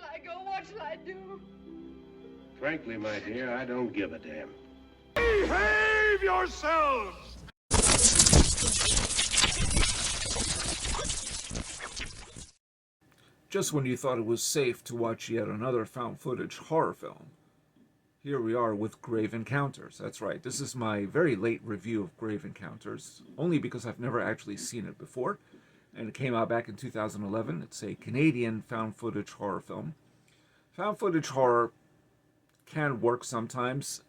shall I go? What shall I do? Frankly, my dear, I don't give a damn. Behave yourselves! Just when you thought it was safe to watch yet another found footage horror film, here we are with Grave Encounters. That's right, this is my very late review of Grave Encounters, only because I've never actually seen it before, and it came out back in 2011. It's a Canadian found footage horror film. Found footage horror can work sometimes.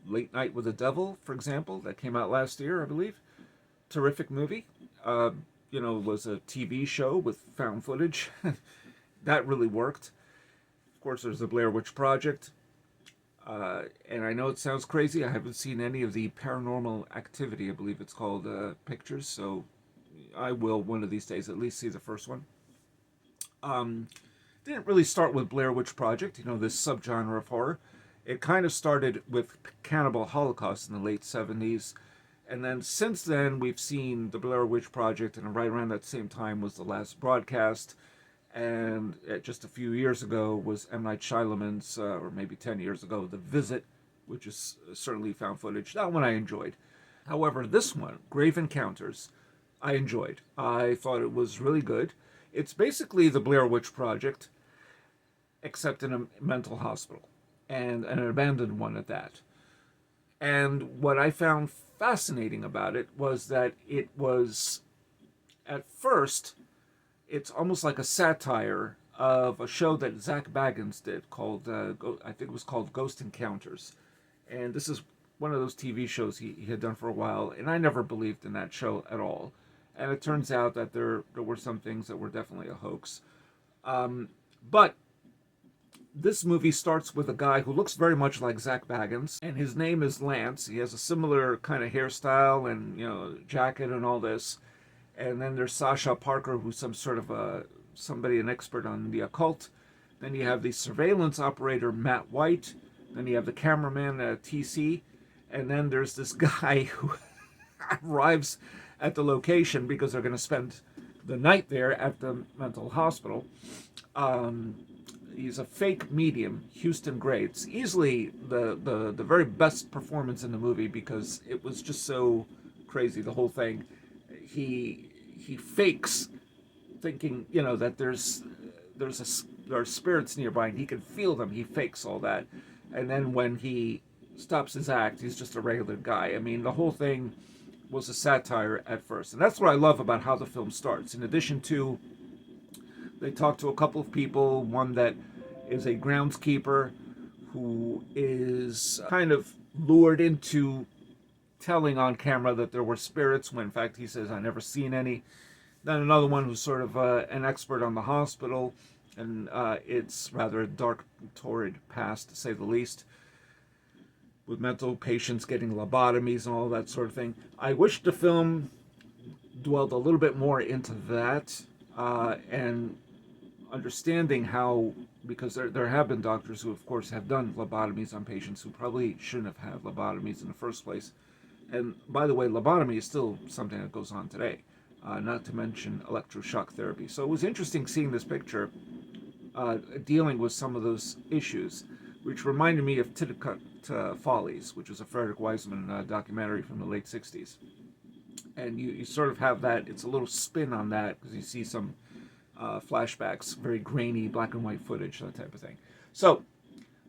Late Night with the Devil, for example, that came out last year, I believe. Terrific movie. Was a TV show with found footage. That really worked. Of course, there's the Blair Witch Project. And I know it sounds crazy. I haven't seen any of the Paranormal Activity, I believe it's called, pictures. So I will, one of these days, at least see the first one. Didn't really start with Blair Witch Project, this subgenre of horror. It kind of started with Cannibal Holocaust in the late 70s. And then since then, we've seen the Blair Witch Project, and right around that same time was The Last Broadcast. And just a few years ago was M. Night Shyamalan's, or maybe 10 years ago, The Visit, which is certainly found footage. That one I enjoyed. However, this one, Grave Encounters, I enjoyed. I thought it was really good. It's basically the Blair Witch Project, except in a mental hospital, and an abandoned one at that. And what I found fascinating about it was that it was, at first, it's almost like a satire of a show that Zach Bagans did called, I think it was called Ghost Encounters. And this is one of those TV shows he had done for a while, and I never believed in that show at all. And it turns out that there were some things that were definitely a hoax. But this movie starts with a guy who looks very much like Zach Bagans, and his name is Lance. He has a similar kind of hairstyle and, jacket and all this. And then there's Sasha Parker, who's some sort of an expert on the occult. Then you have the surveillance operator, Matt White. Then you have the cameraman, TC. And then there's this guy who arrives at the location because they're going to spend the night there at the mental hospital. He's a fake medium, Houston Gray. It's easily the very best performance in the movie because it was just so crazy, the whole thing. He fakes thinking, that there are spirits nearby and he can feel them. He fakes all that. And then when he stops his act, he's just a regular guy. I mean, the whole thing was a satire at first. And that's what I love about how the film starts. In addition to, they talk to a couple of people, one that is a groundskeeper who is kind of lured into telling on camera that there were spirits when in fact he says, I never seen any. Then another one who's sort of an expert on the hospital, and it's rather a dark, torrid past to say the least, with mental patients getting lobotomies and all that sort of thing. I wish the film dwelled a little bit more into that, and understanding how, because there have been doctors who of course have done lobotomies on patients who probably shouldn't have had lobotomies in the first place. And by the way, lobotomy is still something that goes on today, not to mention electroshock therapy. So it was interesting seeing this picture dealing with some of those issues, which reminded me of Titicut Follies, which was a Frederick Wiseman documentary from the late 60s. And you sort of have that, it's a little spin on that, because you see some flashbacks, very grainy black and white footage, that type of thing. So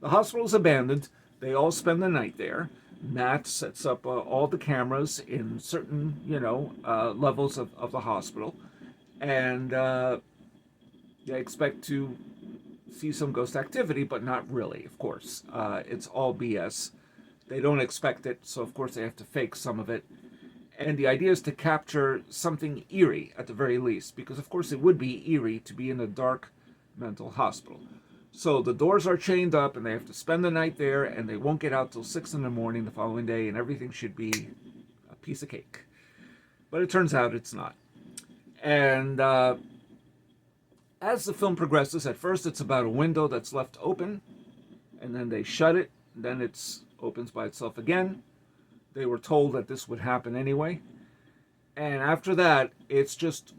the hospital is abandoned. They all spend the night there. Matt sets up all the cameras in certain, levels of the hospital. And they expect to see some ghost activity, but not really, of course. It's all BS. They don't expect it, so of course they have to fake some of it. And the idea is to capture something eerie, at the very least, because of course it would be eerie to be in a dark mental hospital. So the doors are chained up, and they have to spend the night there, and they won't get out till 6 in the morning the following day, and everything should be a piece of cake. But it turns out it's not. And as the film progresses, at first it's about a window that's left open, and then they shut it, and then it opens by itself again. They were told that this would happen anyway. And after that, it's just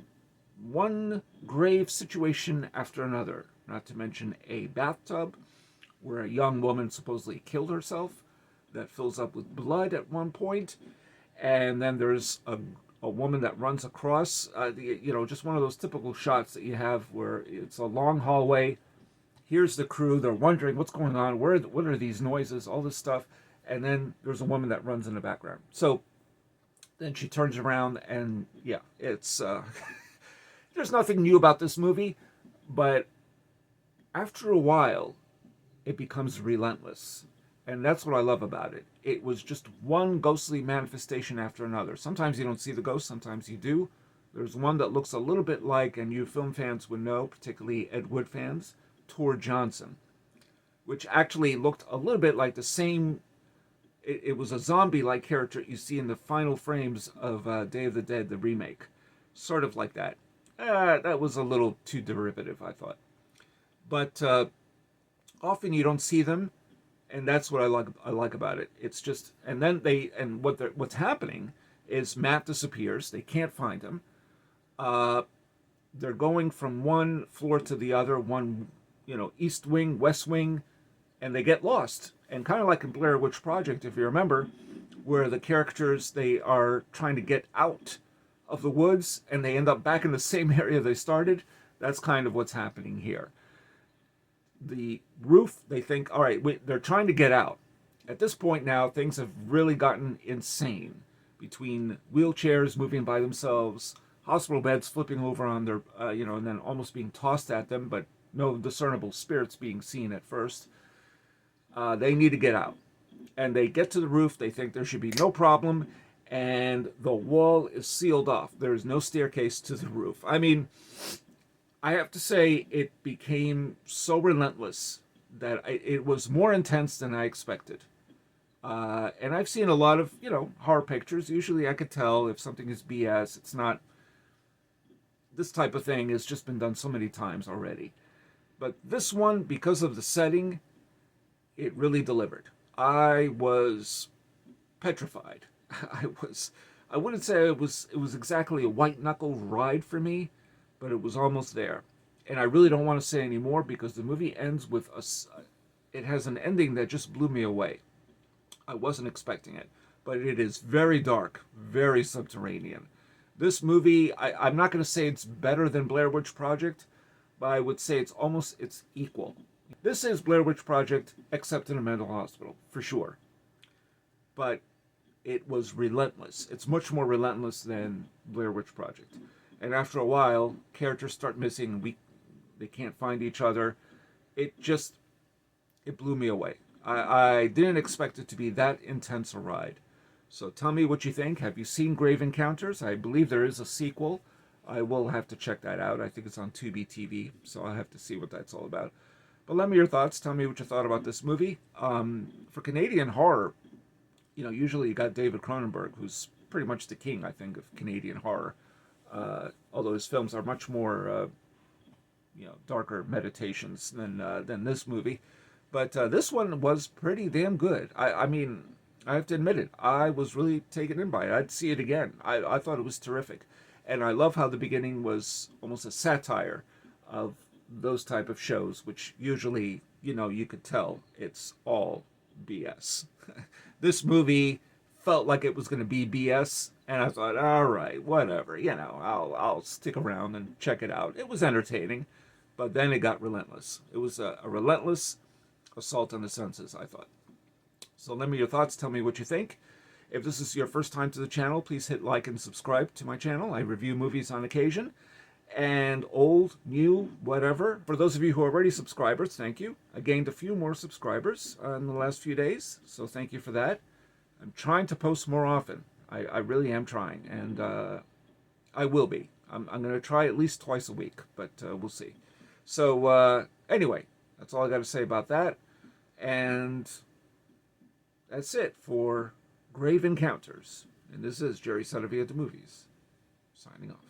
one grave situation after another, not to mention a bathtub where a young woman supposedly killed herself that fills up with blood at one point, and then there's a woman that runs across, just one of those typical shots that you have where it's a long hallway. Here's the crew, they're wondering what's going on, what are these noises, all this stuff, and then there's a woman that runs in the background. So then she turns around, and yeah, it's there's nothing new about this movie, but after a while, it becomes relentless. And that's what I love about it. It was just one ghostly manifestation after another. Sometimes you don't see the ghost, sometimes you do. There's one that looks a little bit like, and you film fans would know, particularly Ed Wood fans, Tor Johnson, which actually looked a little bit like the same. It was a zombie-like character you see in the final frames of Day of the Dead, the remake. Sort of like that. That was a little too derivative, I thought. But often you don't see them, and that's what I like about it. It's just, and then what's happening is Matt disappears. They can't find him. They're going from one floor to the other, east wing, west wing, and they get lost. And kind of like in Blair Witch Project, if you remember, where the characters, they are trying to get out of the woods and they end up back in the same area they started. That's kind of what's happening here. The roof, they think, all right, they're trying to get out. At this point now, things have really gotten insane. Between wheelchairs moving by themselves, hospital beds flipping over on their, and then almost being tossed at them, but no discernible spirits being seen at first. They need to get out. And they get to the roof. They think there should be no problem. And the wall is sealed off. There is no staircase to the roof. I mean, I have to say it became so relentless that it was more intense than I expected. And I've seen a lot of, horror pictures. Usually I could tell if something is BS. It's not. This type of thing has just been done so many times already. But this one, because of the setting, it really delivered. I was petrified. I wouldn't say it was exactly a white knuckle ride for me, but it was almost there. And I really don't want to say any more because the movie ends with it has an ending that just blew me away. I wasn't expecting it, but it is very dark, very subterranean. This movie, I'm not going to say it's better than Blair Witch Project, but I would say it's equal. This is Blair Witch Project, except in a mental hospital, for sure. But it was relentless. It's much more relentless than Blair Witch Project. And after a while, characters start missing. They can't find each other. It blew me away. I didn't expect it to be that intense a ride. So tell me what you think. Have you seen Grave Encounters? I believe there is a sequel. I will have to check that out. I think it's on Tubi TV, so I'll have to see what that's all about. But let me your thoughts. Tell me what you thought about this movie. For Canadian horror, usually you got David Cronenberg, who's pretty much the king, I think, of Canadian horror. Although his films are much more, darker meditations than this movie. But this one was pretty damn good. I mean, I have to admit it. I was really taken in by it. I'd see it again. I thought it was terrific. And I love how the beginning was almost a satire of those type of shows, which usually, you could tell it's all BS. This movie felt like it was going to be BS, and I thought, all right, whatever, I'll stick around and check it out. It was entertaining, but then it got relentless. It was a relentless assault on the senses, I thought. So let me your thoughts. Tell me what you think. If this is your first time to the channel, please hit like and subscribe to my channel. I review movies on occasion, and old, new, whatever. For those of you who are already subscribers, thank you. I gained a few more subscribers in the last few days, so thank you for that. I'm trying to post more often. I really am trying, and I will be. I'm going to try at least twice a week, but we'll see. So anyway, that's all I got to say about that. And that's it for Grave Encounters. And this is Jerry Saravia at the Movies, signing off.